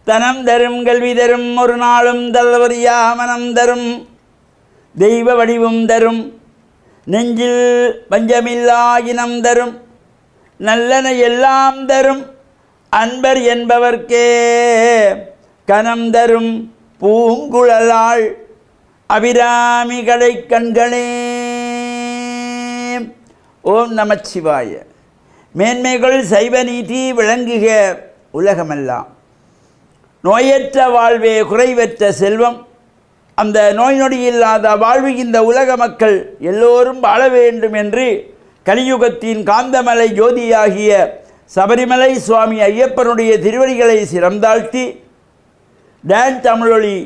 தனம் தரும் கல்வி தரும் ஒரு நாளும் தளவறியா மனம் தரும் தெய்வ வடிவும் தரும் நெஞ்சில் பஞ்சமில்லா இனம் தரும் நல்லன எல்லாம் தரும் அன்பர் என்பவர்க்கே கனம் தரும் பூங்குழலாள் அபிராமி கடை கண்களே. ஓம் நமச்சிவாய. மேன்மைகள் சைவ நீதி விளங்குக உலகமெல்லாம். நோயற்ற வாழ்வே குறைவற்ற செல்வம். அந்த நோய் நொடி இல்லாத வாழ்வு இந்த உலக மக்கள் எல்லோரும் வாழ வேண்டும் என்று கலியுகத்தின் காந்தமலை ஜோதியாகிய சபரிமலை சுவாமி ஐயப்பனுடைய திருவடிகளை சிறந்தாழ்த்தி டான் தமிழொலி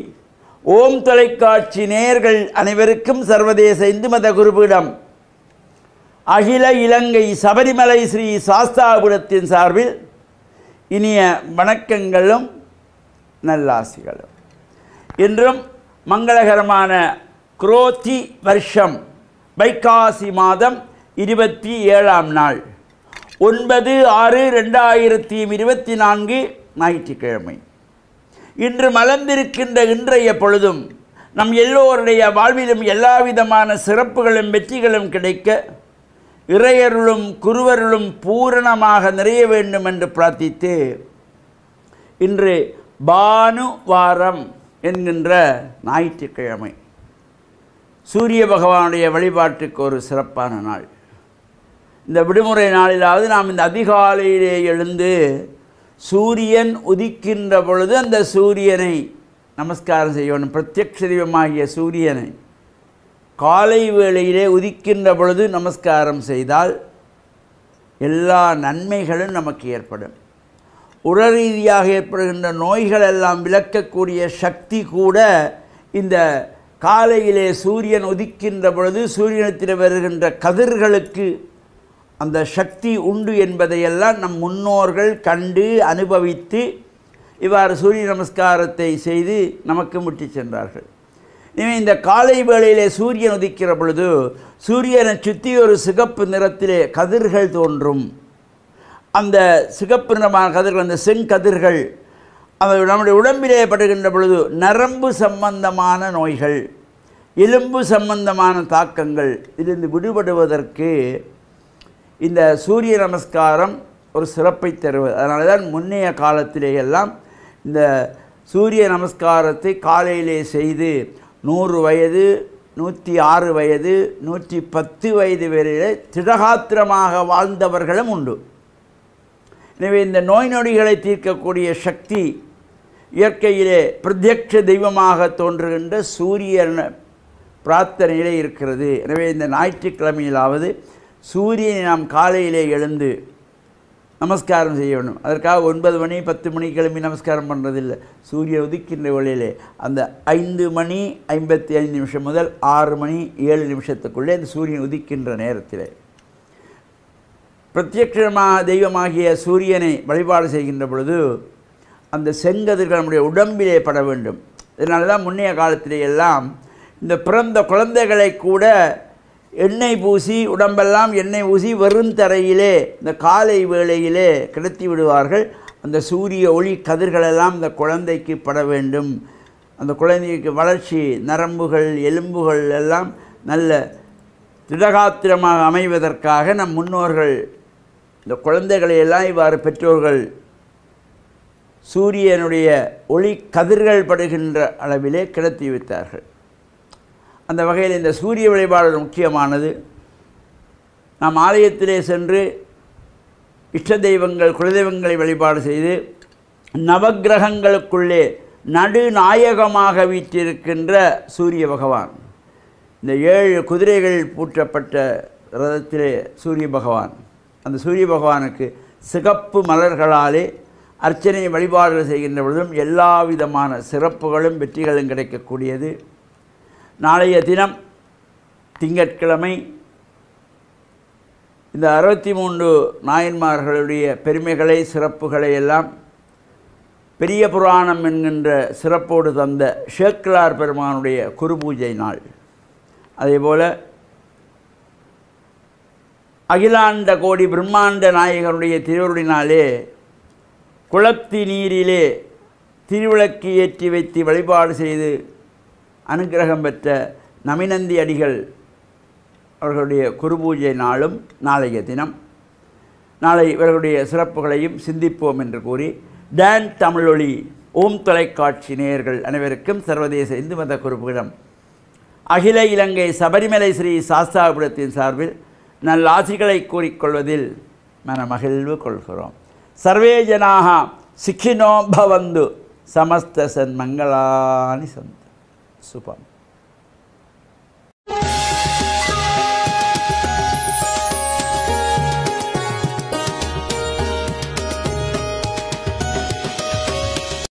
ஓம் தொலைக்காட்சி நேயர்கள் அனைவருக்கும் சர்வதேச இந்து மத குருபீடம் அகில இலங்கை சபரிமலை ஸ்ரீ சாஸ்தாபுரத்தின் சார்பில் இனிய வணக்கங்களும் நல்லாசிகளும். இன்றும் மங்களகரமான குரோதி வருஷம் வைகாசி மாதம் 27ஆம் நாள் 9/6/2024 ஞாயிற்றுக்கிழமை. இன்று மலர்ந்திருக்கின்ற இன்றைய பொழுதும் நம் எல்லோருடைய வாழ்விலும் எல்லா விதமான சிறப்புகளும் வெற்றிகளும் கிடைக்க இறையருளும் குருவருளும் பூரணமாக நிறைய வேண்டும் என்று பிரார்த்தித்து இன்று பானுவாரம் என்கின்ற ஞாயிற்றுக்கிழமை சூரிய பகவானுடைய வழிபாட்டுக்கு ஒரு சிறப்பான நாள். இந்த விடுமுறை நாளிலாவது நாம் இந்த அதிகாலையிலே எழுந்து சூரியன் உதிக்கின்ற பொழுது அந்த சூரியனை நமஸ்காரம் செய்யணும். பிரத்யக்ஷ தெய்வமாகிய சூரியனை காலை வேளையிலே உதிக்கின்ற பொழுது நமஸ்காரம் செய்தால் எல்லா நன்மைகளும் நமக்கு ஏற்படும். உடல் ரீதியாக ஏற்படுகின்ற நோய்கள் எல்லாம் விளக்கக்கூடிய சக்தி கூட இந்த காலையிலே சூரியன் உதிக்கின்ற பொழுது சூரியனத்தில் வருகின்ற கதிர்களுக்கு அந்த சக்தி உண்டு என்பதையெல்லாம் நம் முன்னோர்கள் கண்டு அனுபவித்து இவ்வாறு சூரிய நமஸ்காரத்தை செய்து நமக்கு முட்டி சென்றார்கள். எனவே இந்த காலை வேளையிலே சூரியன் உதிக்கிற பொழுது சூரியனை சுற்றி ஒரு சிகப்பு நிறத்திலே கதிர்கள் தோன்றும். அந்த சிகப்பு நிறமான கதிர்கள், அந்த செங்கதிர்கள் அந்த நம்முடைய உடம்பிலே படுகின்ற பொழுது நரம்பு சம்பந்தமான நோய்கள், எலும்பு சம்பந்தமான தாக்கங்கள் இதிலிருந்து விடுபடுவதற்கு இந்த சூரிய நமஸ்காரம் ஒரு சிறப்பை தருவது. அதனால தான் முன்னைய காலத்திலேயெல்லாம் இந்த சூரிய நமஸ்காரத்தை காலையிலே செய்து 100 வயது 106 வயது 110 வயது வரையிலே திடகாத்திரமாக வாழ்ந்தவர்களும் உண்டு. எனவே இந்த நோய் நொடிகளை தீர்க்கக்கூடிய சக்தி இயற்கையிலே பிரத்யக்ஷ தெய்வமாக தோன்றுகின்ற சூரியன் பிரார்த்தனையிலே இருக்கிறது. எனவே இந்த ஞாயிற்றுக்கிழமையிலாவது சூரியனை நாம் காலையிலே எழுந்து நமஸ்காரம் செய்ய வேண்டும். அதற்காக 9 மணி 10 மணி கிளம்பி நமஸ்காரம் பண்ணுறதில்லை. சூரியன் உதிக்கின்ற வேளையிலே அந்த 5 மணி 55 நிமிஷம் முதல் 6 மணி 7 நிமிஷத்துக்குள்ளே இந்த சூரியன் உதிக்கின்ற நேரத்தில் பிரத்யக்ஷமாக தெய்வமாகிய சூரியனை வழிபாடு செய்கின்ற பொழுது அந்த செங்கதிர்கள் நம்முடைய உடம்பிலே பட வேண்டும். இதனால தான் முன்னைய காலத்திலே எல்லாம் இந்த பிறந்த குழந்தைகளை கூட எண்ணெய் பூசி உடம்பெல்லாம் எண்ணெய் பூசி வெறும் தரையிலே இந்த காலை வேளையிலே கிடத்தி விடுவார்கள். அந்த சூரிய ஒளி கதிர்களெல்லாம் இந்த குழந்தைக்கு பட வேண்டும். அந்த குழந்தைக்கு வளர்ச்சி, நரம்புகள், எலும்புகள் எல்லாம் நல்ல திடகாத்திரமாக அமைவதற்காக நம் முன்னோர்கள் இந்த குழந்தைகளை எல்லாம் இவ்வாறு பெற்றோர்கள் சூரியனுடைய ஒளி கதிர்கள் படுகின்ற அளவிலே கிடத்தி வைத்தார்கள். அந்த வகையில் இந்த சூரிய வழிபாடு முக்கியமானது. நாம் ஆலயத்திலே சென்று இஷ்ட தெய்வங்கள் குலதெய்வங்களை வழிபாடு செய்து நவக்கிரகங்களுக்குள்ளே நடுநாயகமாக வீற்றிருக்கின்ற சூரிய பகவான், இந்த 7 குதிரைகள் பூட்டப்பட்ட ரதத்திலே சூரிய பகவான், அந்த சூரிய பகவானுக்கு சிகப்பு மலர்களாலே அர்ச்சனை வழிபாடுகள் செய்கின்ற பொழுதும் எல்லா விதமான சிறப்புகளும் வெற்றிகளும் கிடைக்கக்கூடியது. நாளைய தினம் திங்கட்கிழமை இந்த 63 நாயன்மார்களுடைய பெருமைகளை சிறப்புகளை எல்லாம் பெரிய புராணம் என்கின்ற சிறப்போடு தந்த சேக்கிழார் பெருமானுடைய குரு பூஜை நாள். அதேபோல் அகிலாண்ட கோடி பிரம்மாண்ட நாயகனுடைய திருவருளினாலே குளத்தி நீரிலே திருவிளக்கு ஏற்றி வைத்து வழிபாடு செய்து அனுக்கிரகம் பெற்ற நமினந்தி அடிகள் அவர்களுடைய குரு பூஜை நாளும் நாளைய தினம். நாளை இவர்களுடைய சிறப்புகளையும் சிந்திப்போம் என்று கூறி, டான் தமிழொலி ஓம் தொலைக்காட்சி நேயர்கள் அனைவருக்கும் சர்வதேச இந்து மத குருபீடம் அகில இலங்கை சபரிமலை ஸ்ரீ சாஸ்தாபுரத்தின் சார்பில் நல்லாசிகளை கூறிக்கொள்வதில் மனமகிழ்வு கொள்கிறோம். சர்வே ஜனாக சிக்கினோ பவந்து சமஸ்த சன்மங்களானி சந்து சுபம்.